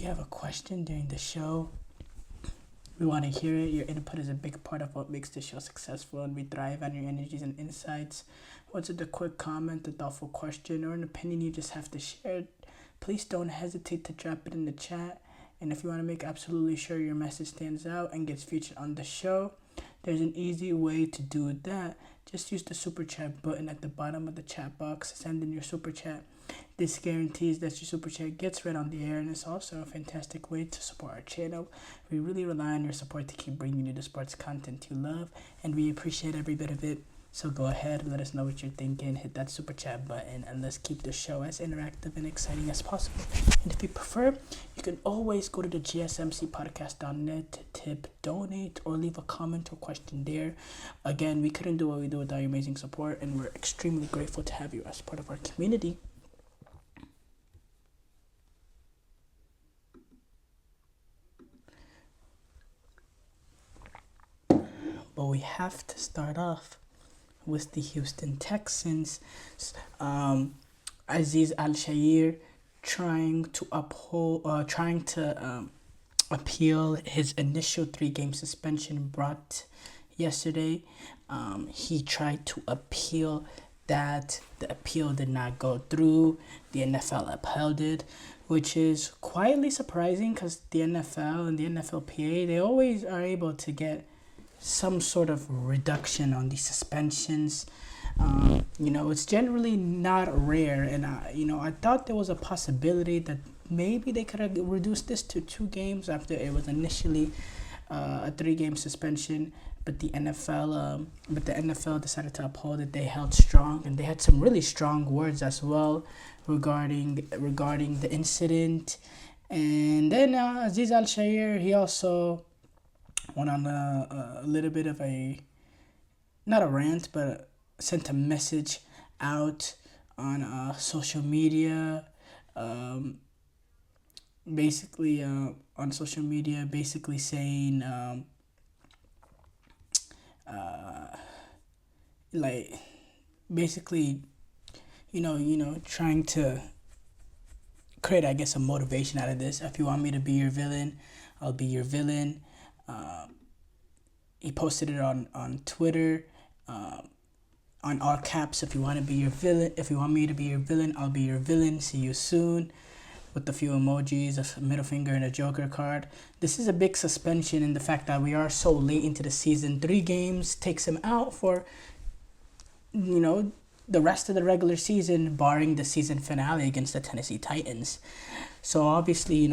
you have a question during the show, we want to hear it. Your input is a big part of what makes the show successful, and we thrive on your energies and insights. What's it, a quick comment, a thoughtful question, or an opinion you just have to share? Please don't hesitate to drop it in the chat. And if you want to make absolutely sure your message stands out and gets featured on the show, there's an easy way to do that. Just use the super chat button at the bottom of the chat box. Send in your super chat. This guarantees that your super chat gets read on the air, and it's also a fantastic way to support our channel. We really rely on your support to keep bringing you the sports content you love, and we appreciate every bit of it. So go ahead, let us know what you're thinking, hit that super chat button, and let's keep the show as interactive and exciting as possible. And if you prefer, you can always go to the gsmcpodcast.net to tip, donate, or leave a comment or question there. Again, we couldn't do what we do without your amazing support, and we're extremely grateful to have you as part of our community. But we have to start off with the Houston Texans. Azeez Al-Shaair trying to appeal his initial 3-game suspension brought yesterday. He tried to appeal that. The appeal did not go through. The NFL upheld it, which is quietly surprising because the NFL and the NFLPA, they always are able to get some sort of reduction on these suspensions. It's generally not rare, and I thought there was a possibility that maybe they could have reduced this to 2 games after it was initially a 3-game suspension. But the NFL decided to uphold it. They held strong, and they had some really strong words as well regarding the incident. And then Azeez Al-Shaair, he also went on a little bit of not a rant, but sent a message out on social media, basically saying trying to create, I guess, a motivation out of this. If you want me to be your villain, I'll be your villain. He posted it on Twitter, on all caps. If you want to be your villain, if you want me to be your villain, I'll be your villain. See you soon. With a few emojis, a middle finger, and a Joker card. This is a big suspension in the fact that we are so late into the season. 3 games takes him out for, the rest of the regular season, barring the season finale against the Tennessee Titans. So obviously,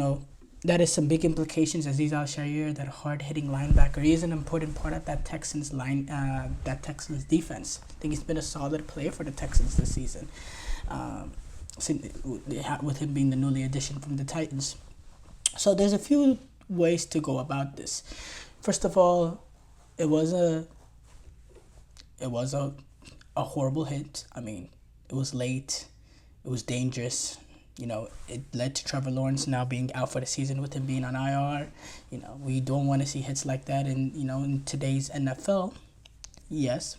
that is some big implications. Azeez Al-Shaair, that hard-hitting linebacker, he is an important part of that Texans defense. I think he's been a solid player for the Texans this season, with him being the newly addition from the Titans. So there's a few ways to go about this. First of all, it was a horrible hit. I mean, it was late. It was dangerous. It led to Trevor Lawrence now being out for the season with him being on IR. We don't want to see hits like that in today's NFL. Yes.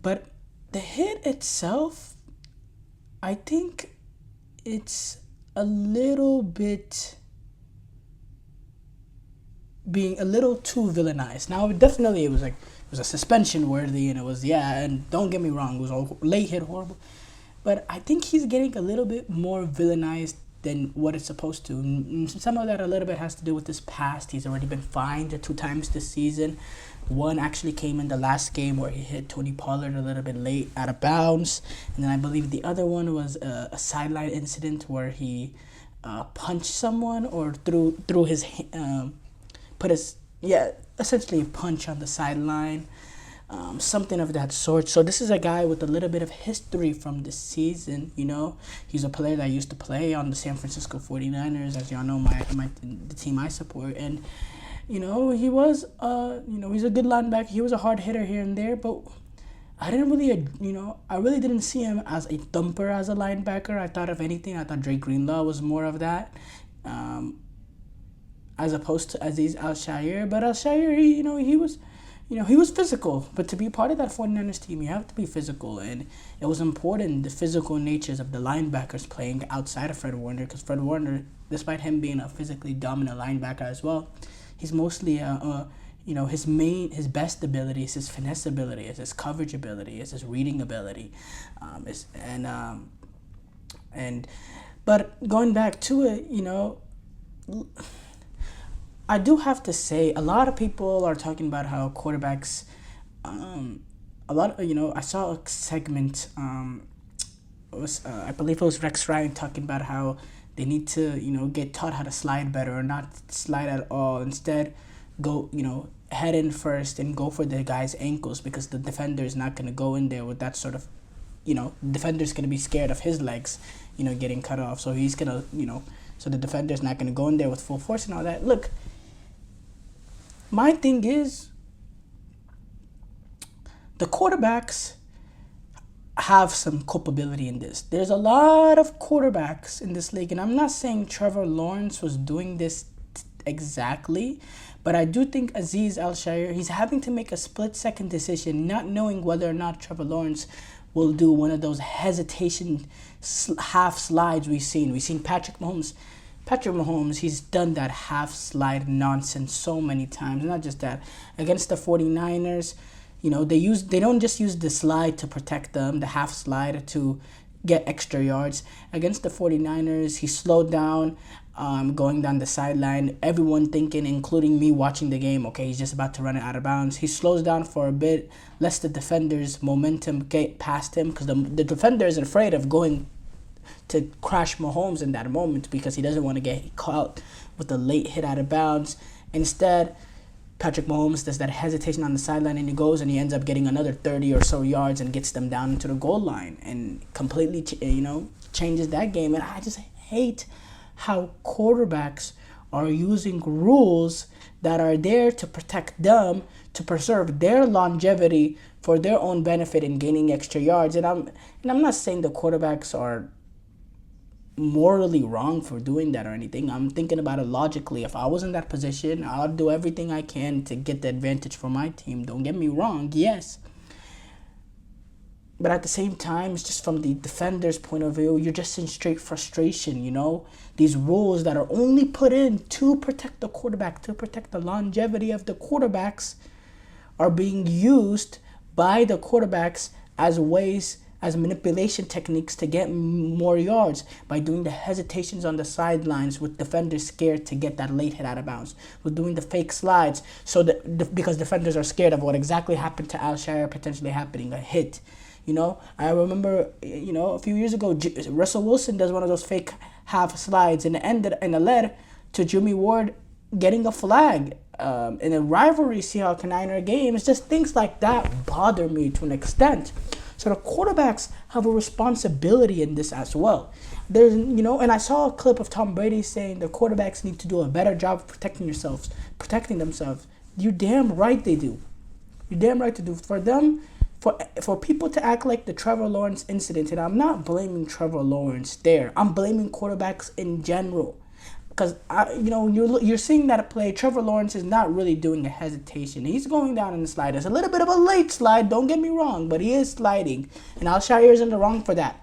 But the hit itself, I think it's a little bit being a little too villainized. Now, definitely it was a suspension worthy, and it was, and don't get me wrong, it was a late hit, horrible. But I think he's getting a little bit more villainized than what it's supposed to. Some of that a little bit has to do with his past. He's already been fined 2 times this season. One actually came in the last game where he hit Tony Pollard a little bit late out of bounds. And then I believe the other one was a sideline incident where he punched someone or threw his essentially a punch on the sideline. Something of that sort. So this is a guy with a little bit of history from this season. He's a player that used to play on the San Francisco 49ers, as y'all know, the team I support. And he was he's a good linebacker. He was a hard hitter here and there, but I really didn't see him as a thumper as a linebacker. I thought, if anything, Dre Greenlaw was more of that, as opposed to Azeez Al-Shaair. But Al-Shaair, he was he was physical, but to be part of that 49ers team, you have to be physical. And it was important, the physical natures of the linebackers playing outside of Fred Warner, because Fred Warner, despite him being a physically dominant linebacker as well, he's mostly his best ability is his finesse ability, is his coverage ability, is his reading ability, but going back to it, I do have to say, a lot of people are talking about how quarterbacks, I saw a segment, I believe it was Rex Ryan talking about how they need to, get taught how to slide better or not slide at all. Instead, go, head in first and go for the guy's ankles, because the defender is not going to go in there with that sort of, the defender's going to be scared of his legs, getting cut off. So he's going to, so the defender's not going to go in there with full force and all that. Look, my thing is, the quarterbacks have some culpability in this. There's a lot of quarterbacks in this league, and I'm not saying Trevor Lawrence was doing this exactly, but I do think Azeez Al-Shaair, he's having to make a split-second decision, not knowing whether or not Trevor Lawrence will do one of those hesitation half slides we've seen. We've seen Patrick Mahomes, he's done that half slide nonsense so many times. Not just that. Against the 49ers, they don't just use the slide to protect them, the half slide to get extra yards. Against the 49ers, he slowed down, going down the sideline. Everyone thinking, including me watching the game, okay, he's just about to run it out of bounds. He slows down for a bit, lets the defender's momentum get past him, because the defender is afraid of going to crash Mahomes in that moment, because he doesn't want to get caught with a late hit out of bounds. Instead, Patrick Mahomes does that hesitation on the sideline, and he goes and he ends up getting another 30 or so yards and gets them down into the goal line and completely, changes that game. And I just hate how quarterbacks are using rules that are there to protect them, to preserve their longevity for their own benefit in gaining extra yards. And I'm not saying the quarterbacks are morally wrong for doing that or anything. I'm thinking about it logically. If I was in that position, I'll do everything I can to get the advantage for my team. Don't get me wrong, yes. But at the same time, it's just from the defender's point of view, you're just in straight frustration, These rules that are only put in to protect the quarterback, to protect the longevity of the quarterbacks, are being used by the quarterbacks as manipulation techniques to get more yards, by doing the hesitations on the sidelines with defenders scared to get that late hit out of bounds, with doing the fake slides, so that because defenders are scared of what exactly happened to Al-Shaair potentially happening, a hit. I remember, a few years ago, Russell Wilson does one of those fake half slides, and it led to Jimmy Ward getting a flag in a rivalry Seahawks-Niner game. It's just things like that bother me to an extent. So the quarterbacks have a responsibility in this as well. There's, and I saw a clip of Tom Brady saying the quarterbacks need to do a better job of protecting themselves. You damn right they do. You damn right to do. For them, for people to act like the Trevor Lawrence incident, and I'm not blaming Trevor Lawrence there. I'm blaming quarterbacks in general. Because, you're seeing that play. Trevor Lawrence is not really doing a hesitation. He's going down in the slide. It's a little bit of a late slide, don't get me wrong, but he is sliding. And Al-Shaair is in the wrong for that.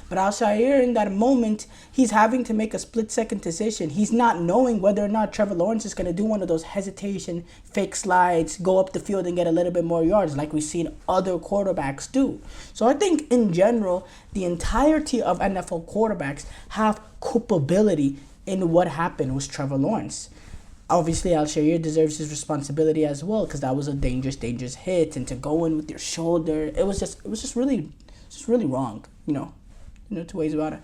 But Al-Shaair, in that moment, he's having to make a split-second decision. He's not knowing whether or not Trevor Lawrence is going to do one of those hesitation, fake slides, go up the field and get a little bit more yards like we've seen other quarterbacks do. So I think, in general, the entirety of NFL quarterbacks have culpability in what happened with Trevor Lawrence. Obviously, Al-Shaair deserves his responsibility as well, because that was a dangerous hit, and to go in with your shoulder, it was just really wrong. Two ways about it.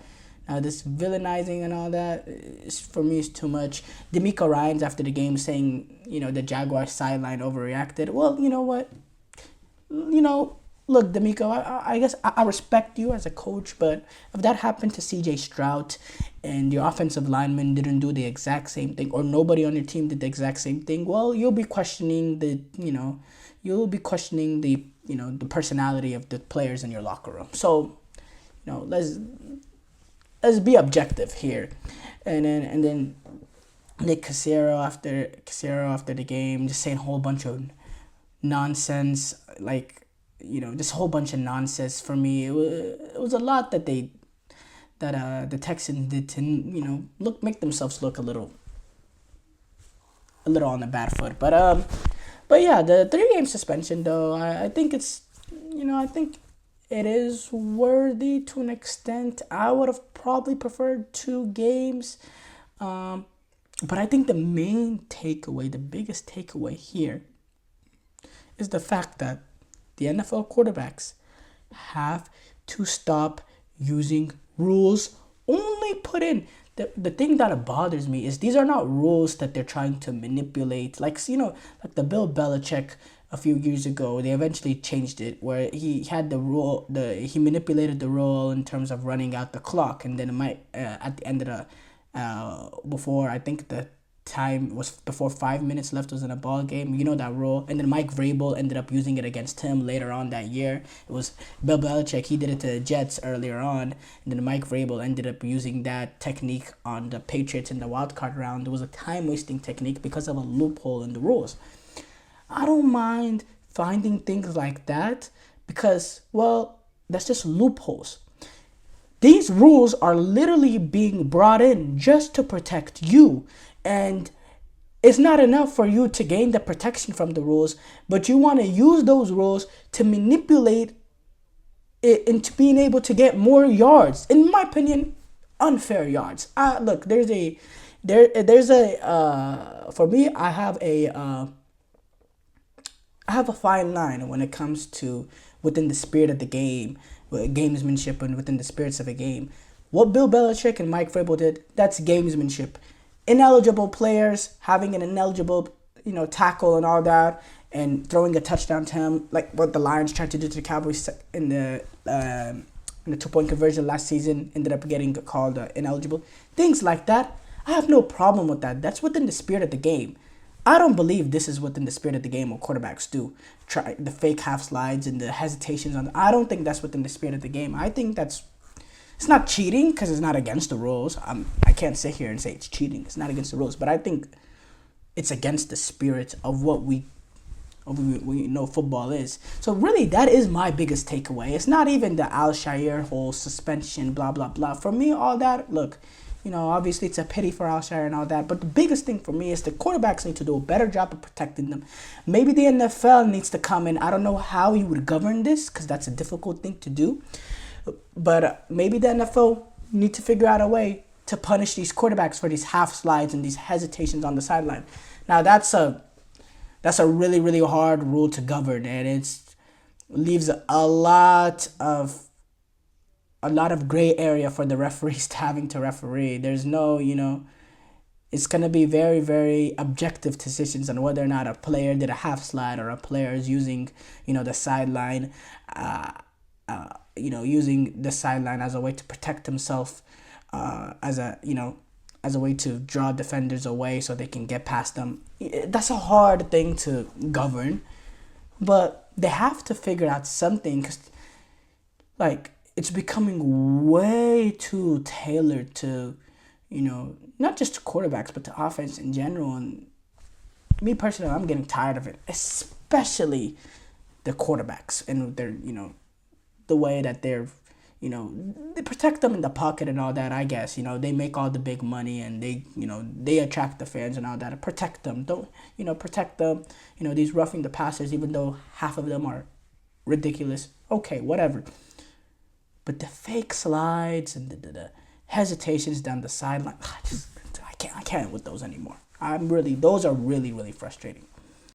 Now, this villainizing and all that, for me, is too much. D'Amico Ryans after the game saying, the Jaguars sideline overreacted. Well, you know what? Look, D'Amico, I guess I respect you as a coach, but if that happened to C.J. Stroud and your offensive lineman didn't do the exact same thing, or nobody on your team did the exact same thing, well, you'll be questioning the the personality of the players in your locker room. So, let's be objective here. And then Nick Cassiero after the game, just saying a whole bunch of nonsense, like, this whole bunch of nonsense for me. It was a lot that the Texans did to make themselves look a little on the bad foot. But yeah, the 3 game suspension though, I think I think it is worthy to an extent. I would have probably preferred 2 games. But I think the biggest takeaway here is the fact that the NFL quarterbacks have to stop using rules only put in. The thing that bothers me is these are not rules that they're trying to manipulate. Like the Bill Belichick a few years ago, they eventually changed it where he had the rule. He manipulated the rule in terms of running out the clock, and then it might at the end of the before, I think the time was before 5 minutes left was in a ball game. That rule. And then Mike Vrabel ended up using it against him later on that year. It was Bill Belichick. He did it to the Jets earlier on. And then Mike Vrabel ended up using that technique on the Patriots in the wild card round. It was a time-wasting technique because of a loophole in the rules. I don't mind finding things like that because, well, that's just loopholes. These rules are literally being brought in just to protect you. And it's not enough for you to gain the protection from the rules, but you want to use those rules to manipulate it into being able to get more yards. In my opinion, unfair yards. Look, there's a for me, I have a fine line when it comes to within the spirit of the game, gamesmanship, and within the spirits of a game. What Bill Belichick and Mike Vrabel did, that's gamesmanship. Ineligible players having an ineligible, tackle and all that, and throwing a touchdown to him, like what the Lions tried to do to the Cowboys in the 2-point conversion last season, ended up getting called ineligible. Things like that, I have no problem with that. That's within the spirit of the game. I don't believe this is within the spirit of the game what quarterbacks do. Try the fake half slides and the hesitations on. I don't think that's within the spirit of the game. I think it's not cheating because it's not against the rules. I can't sit here and say it's cheating. It's not against the rules, but I think it's against the spirit of what we know football is. So really, that is my biggest takeaway. It's not even the Al-Shaair whole suspension, blah blah blah. For me, all that, look, obviously it's a pity for Al-Shaair and all that, but the biggest thing for me is the quarterbacks need to do a better job of protecting them. Maybe the NFL needs to come in. I don't know how you would govern this because that's a difficult thing to do. But maybe the NFL need to figure out a way to punish these quarterbacks for these half slides and these hesitations on the sideline. Now that's a really, really hard rule to govern, and it leaves a lot of gray area for the referees having to referee. There's no, it's going to be very, very objective decisions on whether or not a player did a half slide or a player is using, the sideline, using the sideline as a way to protect himself, as a way to draw defenders away so they can get past them. That's a hard thing to govern, but they have to figure out something because, it's becoming way too tailored to, not just to quarterbacks, but to offense in general. And me personally, I'm getting tired of it, especially the quarterbacks and their, the way that they're, they protect them in the pocket and all that, I guess. They make all the big money and they attract the fans and all that. Protect them. Don't, protect them. These roughing the passers, even though half of them are ridiculous. Okay, whatever. But the fake slides and the hesitations down the sideline, I can't with those anymore. Those are really, really frustrating.